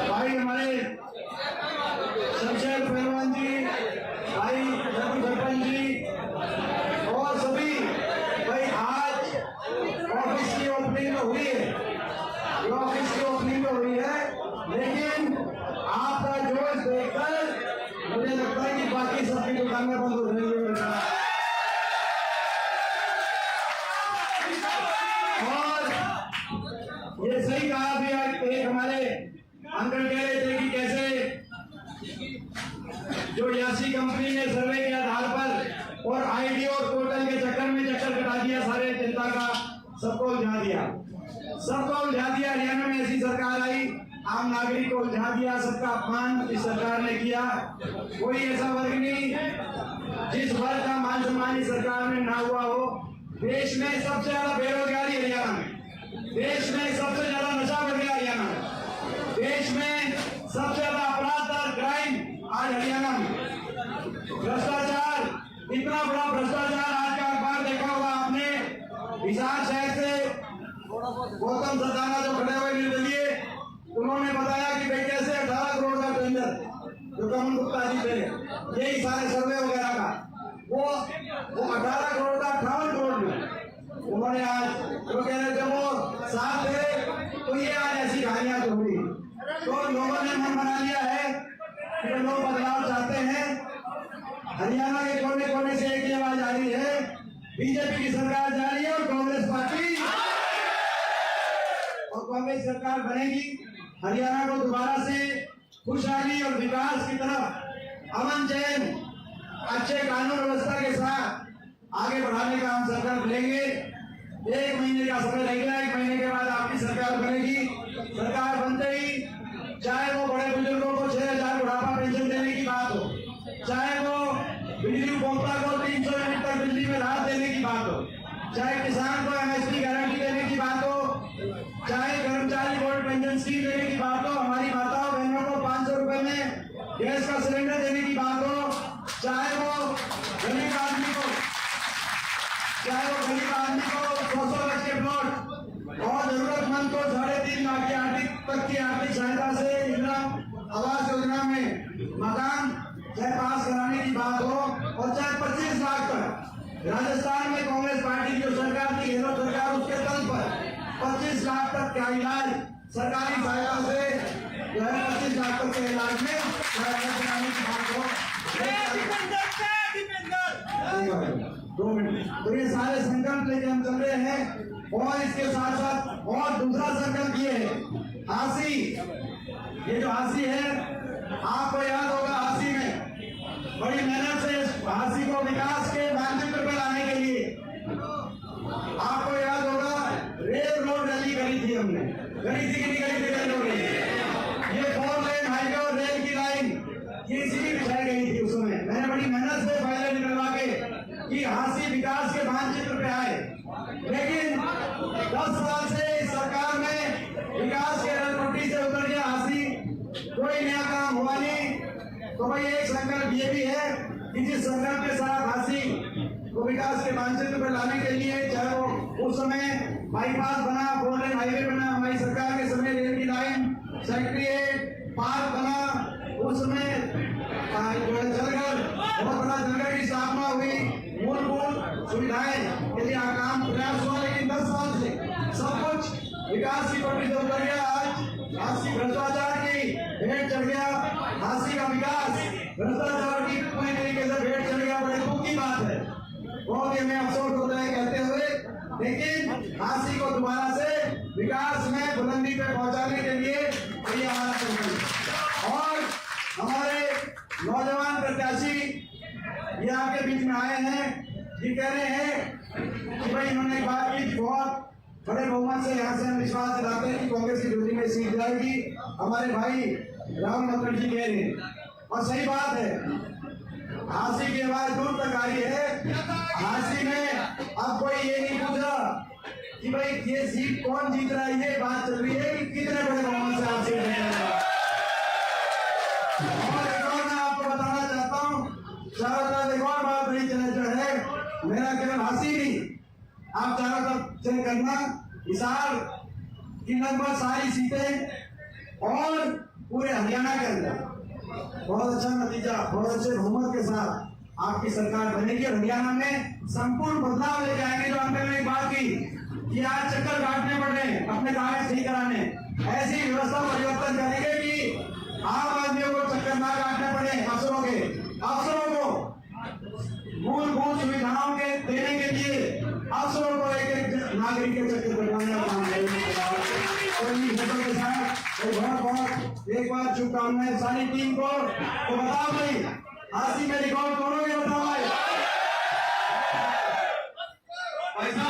भाई हमारे शमशेर पहलवान जी, भाई सरपंच जी और सभी भाई, आज ऑफिस की ओपनिंग तो हुई है, ऑफिस की ओपनिंग तो हुई है, लेकिन आपका जोश देखकर मुझे लगता है कि बाकी सबकी दुकानें बंद हो जाएंगी। और ये सही कहा भी, आज एक हमारे अंकल कह रहे थे कि कैसे जो यासी कंपनी ने सर्वे के आधार पर और आईडी और पोर्टल के चक्कर में चक्कर कटा दिया, सारे जनता का, सबको उलझा दिया, सबको उलझा दिया। हरियाणा में ऐसी सरकार आई, आम नागरिक को उलझा दिया, सबका अपमान इस सरकार ने किया। कोई ऐसा वर्ग नहीं जिस वर्ग का मान सम्मान इस सरकार में ना हुआ हो। देश में सबसे ज्यादा बेरोजगारी हरियाणा में, देश में सबसे ज्यादा नशा बढ़ गया हरियाणा में, देश में सबसे ज्यादा अपराध और क्राइम आज हरियाणा में, भ्रष्टाचार, इतना बड़ा भ्रष्टाचार। आज का अखबार देखा होगा आपने, हिसार शहर से गौतम सदाना जो खड़े हुए निर्दलीय, उन्होंने बताया कि भाई कैसे 18 करोड़ का टेंडर जो कमल गुप्ता जी थे, यही सारे सर्वे वगैरह का, वो 18 करोड़ का 58 करोड़ में उन्होंने आज जो कह रहे थे वो साथ थे। तो ये आज ऐसी कहानियां तो हुई, तो लोगों ने मन बना लिया है कि लोग बदलाव चाहते हैं। हरियाणा के कोने कोने से एक आवाज आ रही है, बीजेपी की सरकार जा रही है और कांग्रेस पार्टी, और कांग्रेस सरकार बनेगी। हरियाणा को दोबारा से खुशहाली और विकास की तरफ, अमन चैन, अच्छे कानून व्यवस्था के साथ आगे बढ़ाने का हम संकल्प लेंगे। 1 महीने का समय लगेगा, 1 महीने के बाद आपकी सरकार बनेगी। सरकार बनते ही चाहे वो बड़े बुजुर्गों को 6,000 बुढ़ापा पेंशन देने की बात हो, चाहे वो बिजली उपभोक्ता को 300 यूनिट तक बिजली में राहत देने की बात हो, चाहे किसान को MSP गारंटी देने की बात हो, चाहे कर्मचारी गोल्ड पेंशन स्कीम देने की बात हो, हमारी माताओं बहनों को 500 रुपए में गैस का सिलेंडर देने की बात हो, चाहे वो गरीब आदमी को 100 गज के प्लॉट और जरूरतमंद को 3.5 लाख की तक की आर्थिक सहायता से इंदिरा आवास योजना में मकान चाहे पास कराने की बात हो, और चाहे 25 लाख तक राजस्थान में कांग्रेस पार्टी की जो सरकार थी, गहलोत सरकार, उसके तल पर 25 लाख तक का इलाज सरकारी सहायता से जो है 25 लाख तक के इलाज में कराने की बात हो। 2 मिनट। तो ये सारे संकल्प लेके हम चल रहे हैं। और इसके साथ साथ और दूसरा संकल्प ये है, हासी, ये जो हासी है, आपको याद होगा, हासी में बड़ी मेहनत से हासी को विकास के मानचित्र पर लाने के लिए, आपको याद होगा, रेल रोड रैली करी थी हमने, करी थी कि नहीं करी थी रेल रोड रैली? ये 4 लेन हाईवे और रेल की लाइन ये इसीलिए बिछाई गई थी। उस समय मैंने बड़ी मेहनत से फाइलें निकलवा के कि हासी विकास के मानचित्र पे आए, लेकिन 10 साल से इस सरकार में विकास के रेलपट्टी से उतर गया हासी, कोई नया काम हुआ नहीं। तो भाई एक संकल्प ये भी है कि जिस संकल्प के साथ हासी को विकास के मानचित्र पर लाने के लिए, चाहे वो उस समय बाईपास बना, 4 लेन हाईवे बना हमारी सरकार के समय, रेल की लाइन, सेक्रेटरीट, पार्क बना, उस समय जलघर, बहुत बड़ा जलघर की स्थापना हुई, मूलभूत सुविधाएं के लिए काम प्रयास हुआ, लेकिन 10 साल से सब कुछ विकास की पटरी से उतर गया। आज हासी भ्रष्टाचार की भेंट चढ़ गया, हासी का विकास भ्रष्टाचार की पूरी तरीके से भेंट चढ़ गया। बड़े दुख की बात है, बहुत ही हमें अफसोस होता है कहते हुए, लेकिन हासी को दोबारा से विकास में बुलंदी पे पहुंचाने के लिए ये हमारा संकल्प। और हमारे नौजवान प्रत्याशी ये आपके बीच में आए हैं, ये कह रहे हैं कि भाई इन्होंने बात की, बहुत बड़े बहुमत से यहाँ से हम विश्वास दिलाते हैं कि कांग्रेस की ज्योति में सीट जाएगी। हमारे भाई राहुल मुखर्जी कह रहे हैं, और सही बात है, हासी की आवाज दूर तक आ रही है। हासी में अब कोई ये नहीं पूछ रहा कि भाई ये सीट कौन जीत रहा है, ये बात चल रही है कि कितने बड़े बहुमत से आप सीट जीत रहे हैं। और एक और मैं आपको बताना चाहता हूँ, चारों तरफ एक और बात बड़ी चर्चा है, मेरा केवल हासी नहीं, आप चारों तरफ चेक करना, हिसार की लगभग सारी सीटें और पूरे हरियाणा के अंदर बहुत अच्छा नतीजा, बहुत अच्छे बहुमत के साथ आपकी सरकार बनेगी। और हरियाणा में संपूर्ण बदलाव लेके आएंगे। जो हमने एक बात की कि आज चक्कर काटने पड़ रहे हैं अपने कागज ठीक कराने, ऐसी व्यवस्था परिवर्तन करेंगे कि आम आदमियों को चक्कर ना काटने पड़े। अफसरों को मूलभूत सुविधाओं के देने के लिए अफसरों को एक एक नागरिक के चक्कर कटवाने का काम करेंगे। बहुत बहुत एक बार शुभकामनाएं सारी टीम को। तो बताओ भाई, हासी में रिकॉर्ड तोड़ोगे? बताओ भाई, पैसा